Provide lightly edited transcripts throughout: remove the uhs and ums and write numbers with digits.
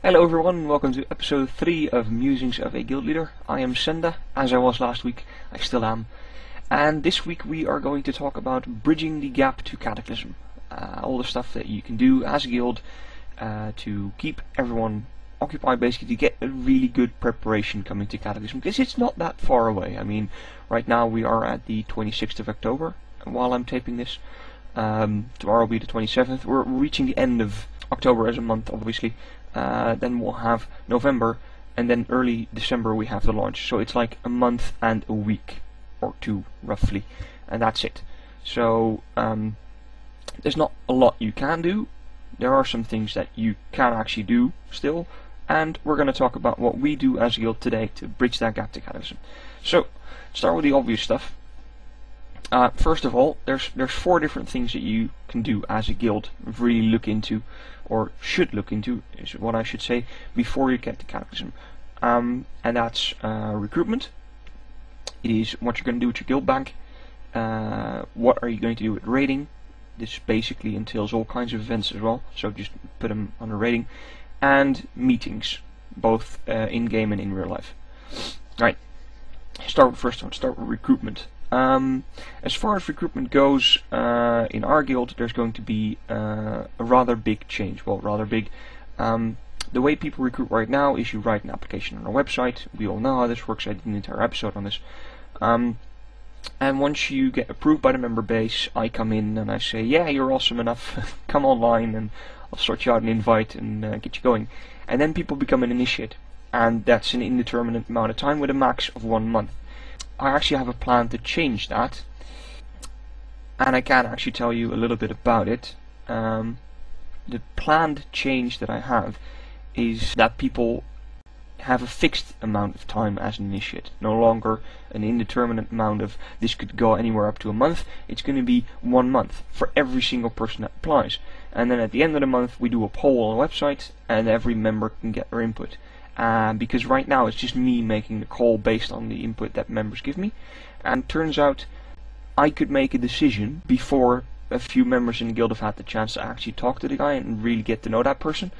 Hello everyone, welcome to episode 3 of Musings of a Guild Leader. I am Senda, as I was last week, I still am. And this week we are going to talk about bridging the gap to Cataclysm. All the stuff that you can do as a guild to keep everyone occupied, basically to get a really good preparation coming to Cataclysm, because it's not that far away. I mean, right now we are at the 26th of October while I'm taping this. Tomorrow will be the 27th. We're reaching the end of October as a month, obviously. Then we'll have November, and then early December we have the launch. So it's like a month and a week or two, roughly, and that's it. So there's not a lot you can do. There are some things that you can actually do still, and we're going to talk about what we do as a guild today to bridge that gap to Cataclysm. So start with the obvious stuff. First of all, there's 4 different things that you can do as a guild, really look into, or should look into, is what I should say, before you get to Cataclysm. And that's recruitment. It is what you're going to do with your guild bank. What are you going to do with raiding? This basically entails all kinds of events as well, so just put them under raiding. And meetings, both in-game and in real life. Alright, start with the first one, start with recruitment. As far as recruitment goes, in our guild there's going to be a rather big change. Well, rather big. The way people recruit right now is you write an application on our website. We all know how this works. I did an entire episode on this. And once you get approved by the member base, I come in and I say, yeah, you're awesome enough, come online and I'll sort you out an invite and get you going. And then people become an initiate, and that's an indeterminate amount of time with a max of 1 month. I actually have a plan to change that, and I can actually tell you a little bit about it. The planned change that I have is that people have a fixed amount of time as an initiate, no longer an indeterminate amount of this could go anywhere up to a month. It's going to be 1 month for every single person that applies, and then at the end of the month we do a poll on the website and every member can get their input. Because right now it's just me making the call based on the input that members give me, and turns out I could make a decision before a few members in the guild have had the chance to actually talk to the guy and really get to know that person,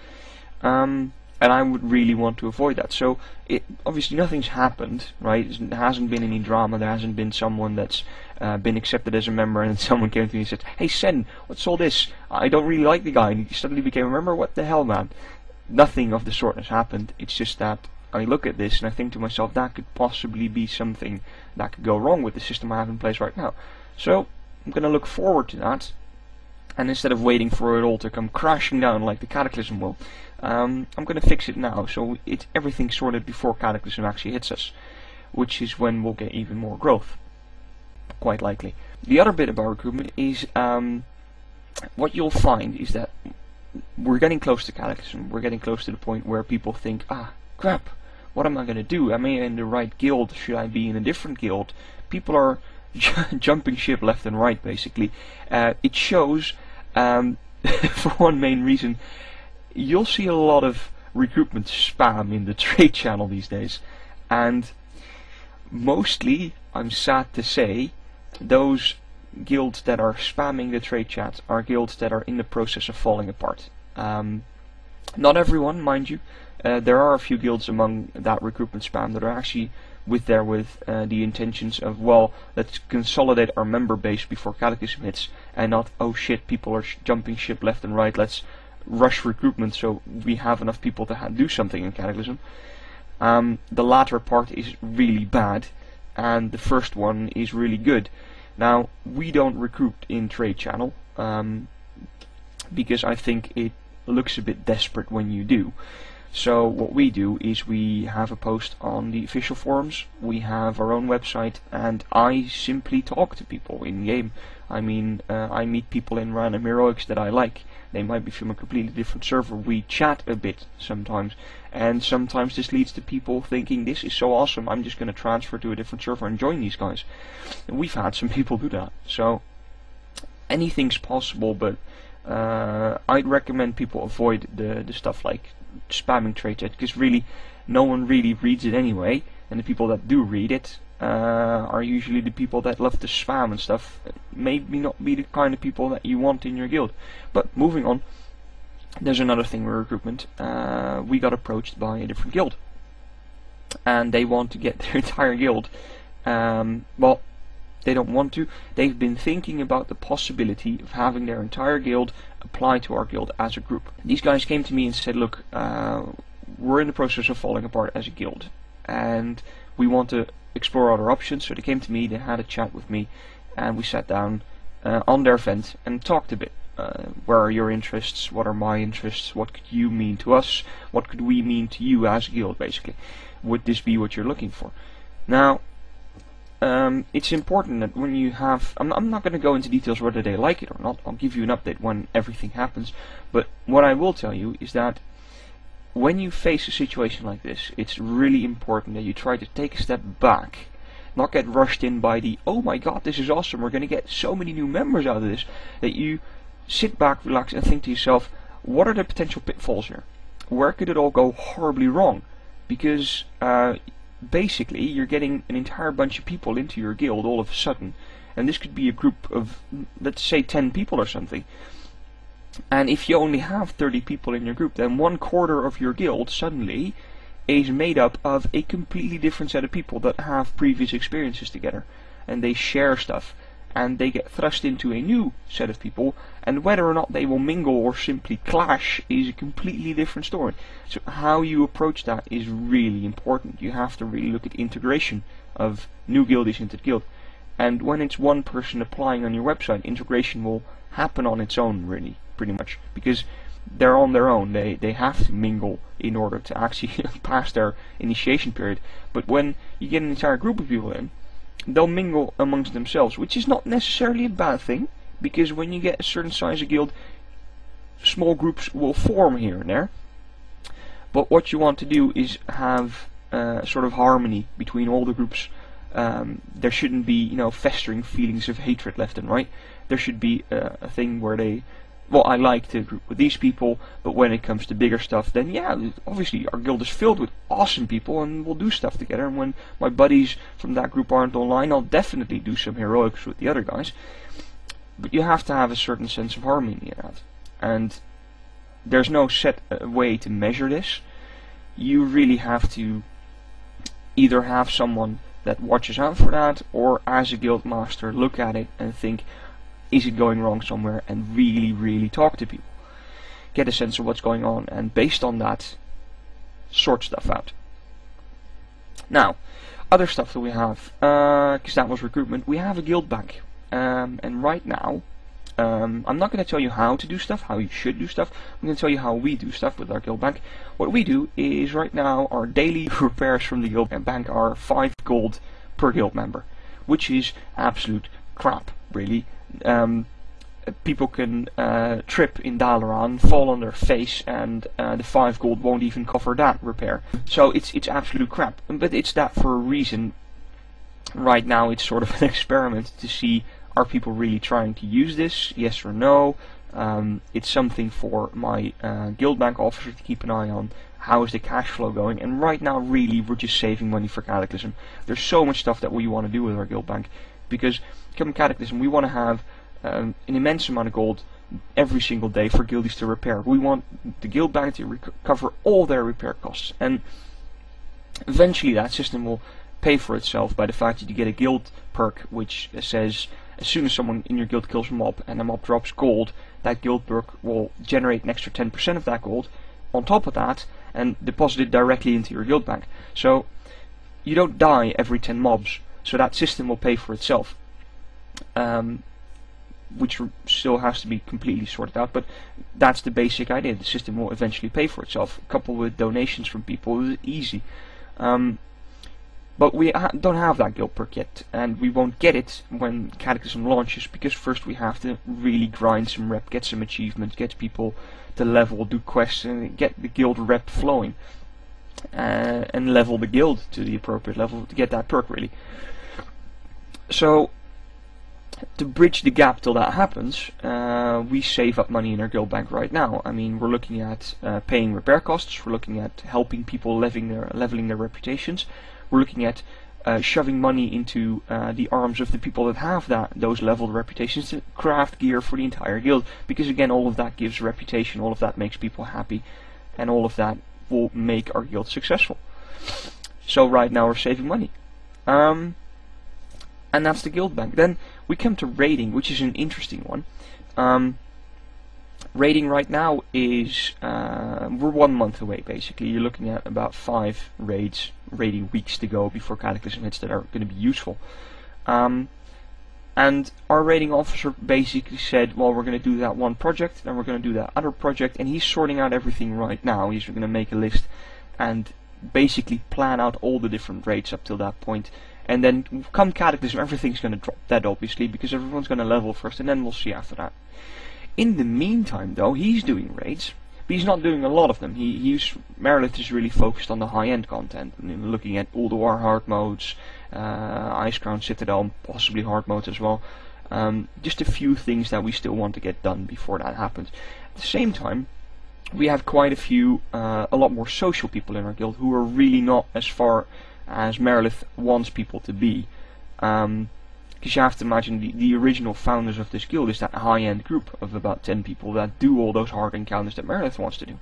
and I would really want to avoid that. So obviously nothing's happened, right? There hasn't been any drama. There hasn't been someone that's been accepted as a member and someone came to me and said, hey Sen, what's all this? I don't really like the guy and he suddenly became a member. What the hell, man? Nothing of the sort has happened. It's just that I look at this and I think to myself, that could possibly be something that could go wrong with the system I have in place right now. So I'm going to look forward to that, and instead of waiting for it all to come crashing down like the Cataclysm will, I'm going to fix it now, so everything's sorted before Cataclysm actually hits us, which is when we'll get even more growth, quite likely. The other bit about recruitment is what you'll find is that we're getting close to Cataclysm. We're getting close to the point where people think, crap, what am I going to do? Am I in the right guild? Should I be in a different guild? People are jumping ship left and right, basically. It shows, for one main reason, you'll see a lot of recruitment spam in the trade channel these days. And mostly, I'm sad to say, those guilds that are spamming the trade chat are guilds that are in the process of falling apart. Not everyone, mind you. There are a few guilds among that recruitment spam that are actually with the intentions of, well, let's consolidate our member base before Cataclysm hits, and not, oh shit, people are jumping ship left and right, let's rush recruitment so we have enough people to do something in Cataclysm. The latter part is really bad, and the first one is really good. Now, we don't recruit in trade channel, because I think it looks a bit desperate when you do. So what we do is we have a post on the official forums, we have our own website, and I simply talk to people in game. I mean, I meet people in random heroics that I like. They might be from a completely different server. We chat a bit sometimes, and sometimes this leads to people thinking, this is so awesome, I'm just going to transfer to a different server and join these guys. And we've had some people do that. So anything's possible, but I'd recommend people avoid the stuff like spamming trade chat, because really no one really reads it anyway, and the people that do read it are usually the people that love to spam and stuff. Maybe not be the kind of people that you want in your guild. But moving on, there's another thing with recruitment. We got approached by a different guild, and they want to get their entire guild. Well, they don't want to. They've been thinking about the possibility of having their entire guild apply to our guild as a group. These guys came to me and said, look, we're in the process of falling apart as a guild, and we want to explore other options. So they came to me, they had a chat with me, and we sat down on their event and talked a bit. Where are your interests? What are my interests? What could you mean to us? What could we mean to you as a guild, basically? Would this be what you're looking for? Now, it's important that when you have... I'm not going to go into details whether they like it or not. I'll give you an update when everything happens. But what I will tell you is that when you face a situation like this, it's really important that you try to take a step back. Not get rushed in by the, oh my god, this is awesome, we're going to get so many new members out of this. That you sit back, relax, and think to yourself, what are the potential pitfalls here? Where could it all go horribly wrong? Because basically you're getting an entire bunch of people into your guild all of a sudden, and this could be a group of, let's say, 10 people or something. And if you only have 30 people in your group, then 1/4 of your guild suddenly is made up of a completely different set of people that have previous experiences together, and they share stuff, and they get thrust into a new set of people, and whether or not they will mingle or simply clash is a completely different story. So how you approach that is really important. You have to really look at integration of new guildies into the guild, and when it's one person applying on your website, integration will happen on its own, really, pretty much, because they're on their own. They have to mingle in order to actually pass their initiation period. But when you get an entire group of people in, they'll mingle amongst themselves, which is not necessarily a bad thing, because when you get a certain size of guild, small groups will form here and there. But what you want to do is have sort of harmony between all the groups. There shouldn't be, festering feelings of hatred left and right. There should be a thing where they, well, I like to group with these people, but when it comes to bigger stuff, then yeah, obviously our guild is filled with awesome people and we'll do stuff together. And when my buddies from that group aren't online, I'll definitely do some heroics with the other guys. But you have to have a certain sense of harmony in that. And there's no set way to measure this. You really have to either have someone that watches out for that, or as a guild master look at it and think, is it going wrong somewhere, and really talk to people. Get a sense of what's going on, and based on that, sort stuff out. Now, other stuff that we have, because that was recruitment, we have a guild bank. And right now, I'm not going to tell you how to do stuff, how you should do stuff. I'm going to tell you how we do stuff with our guild bank. What we do is, right now, our daily repairs from the guild bank are 5 gold per guild member, which is absolute crap, really. People can trip in Dalaran, fall on their face, and the 5 gold won't even cover that repair. So it's absolute crap, but it's that for a reason. Right now it's sort of an experiment to see, are people really trying to use this, yes or no. It's something for my guild bank officer to keep an eye on. How is the cash flow going? And right now really we're just saving money for Cataclysm. There's so much stuff that we want to do with our guild bank, because come Cataclysm we want to have an immense amount of gold every single day for guildies to repair. We want the guild bank to cover all their repair costs, and eventually that system will pay for itself by the fact that you get a guild perk which says as soon as someone in your guild kills a mob and the mob drops gold, that guild perk will generate an extra 10% of that gold on top of that and deposit it directly into your guild bank. So you don't die every 10 mobs, so that system will pay for itself. Which still has to be completely sorted out, but that's the basic idea. The system will eventually pay for itself, coupled with donations from people. It's easy. But we don't have that guild perk yet, and we won't get it when Cataclysm launches, because first we have to really grind some rep, get some achievements, get people to level, do quests, and get the guild rep flowing, and level the guild to the appropriate level to get that perk, really. So to bridge the gap till that happens, we save up money in our guild bank right now. I mean, we're looking at paying repair costs, we're looking at helping people leveling their reputations, we're looking at shoving money into the arms of the people that have those leveled reputations to craft gear for the entire guild, because again, all of that gives reputation, all of that makes people happy, and all of that will make our guild successful. So right now we're saving money, and that's the guild bank. Then we come to raiding, which is an interesting one. Raiding right now is, we're 1 month away basically. You're looking at about 5 raiding weeks to go before Cataclysm hits that are going to be useful. And our raiding officer basically said, well, we're going to do that one project, then we're going to do that other project, and he's sorting out everything right now. He's going to make a list and basically plan out all the different raids up till that point. And then come Cataclysm, everything's going to drop dead obviously, because everyone's going to level first, and then we'll see after that. In the meantime though, he's doing raids, but he's not doing a lot of them. Merilith is really focused on the high-end content, looking at all the war hard modes, Icecrown, Citadel, possibly hard modes as well. Just a few things that we still want to get done before that happens. At the same time, we have quite a lot more social people in our guild who are really not as far as Merilith wants people to be. Because you have to imagine the original founders of this guild is that high-end group of about 10 people that do all those hard encounters that Merilith wants to do.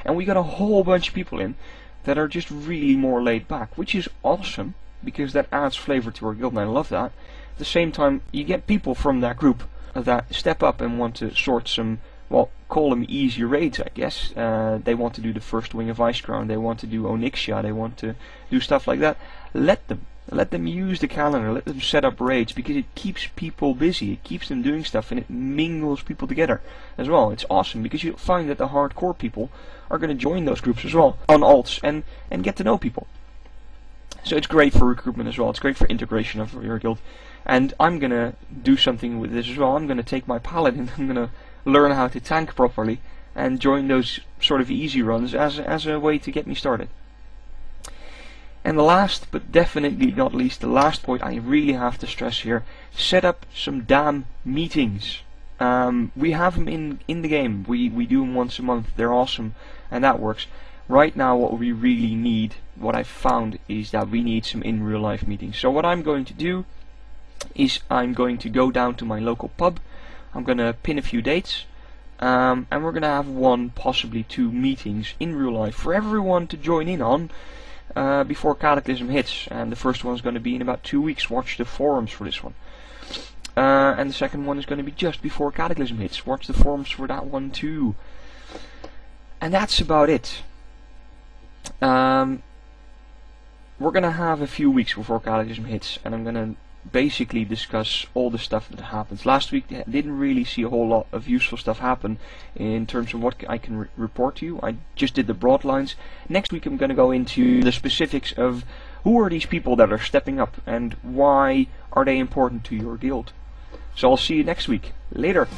And we got a whole bunch of people in that are just really more laid back, which is awesome, because that adds flavor to our guild, and I love that. At the same time, you get people from that group that step up and want to sort some, well, call them easy raids, I guess. They want to do the first wing of Icecrown, they want to do Onyxia, they want to do stuff like that. Let them use the calendar, let them set up raids, because it keeps people busy, it keeps them doing stuff, and it mingles people together as well. It's awesome, because you'll find that the hardcore people are going to join those groups as well, on alts, and get to know people. So it's great for recruitment as well, it's great for integration of your guild. And I'm going to do something with this as well. I'm going to take my paladin, I'm going to learn how to tank properly, and join those sort of easy runs as a way to get me started. And the last, but definitely not least, the last point I really have to stress here, set up some damn meetings. We have them in the game, we do them once a month, they're awesome, and that works. Right now what we really need, what I've found, is that we need some in real life meetings. So what I'm going to do is I'm going to go down to my local pub, I'm going to pin a few dates, and we're going to have 1, possibly 2 meetings in real life for everyone to join in on before Cataclysm hits. And the first one is going to be in about 2 weeks. Watch the forums for this one. And the second one is going to be just before Cataclysm hits. Watch the forums for that one too. And that's about it. We're going to have a few weeks before Cataclysm hits, and I'm going to basically discuss all the stuff that happens. Last week I didn't really see a whole lot of useful stuff happen in terms of what I can report to you. I just did the broad lines. Next week I'm going to go into the specifics of who are these people that are stepping up and why are they important to your guild. So I'll see you next week. Later.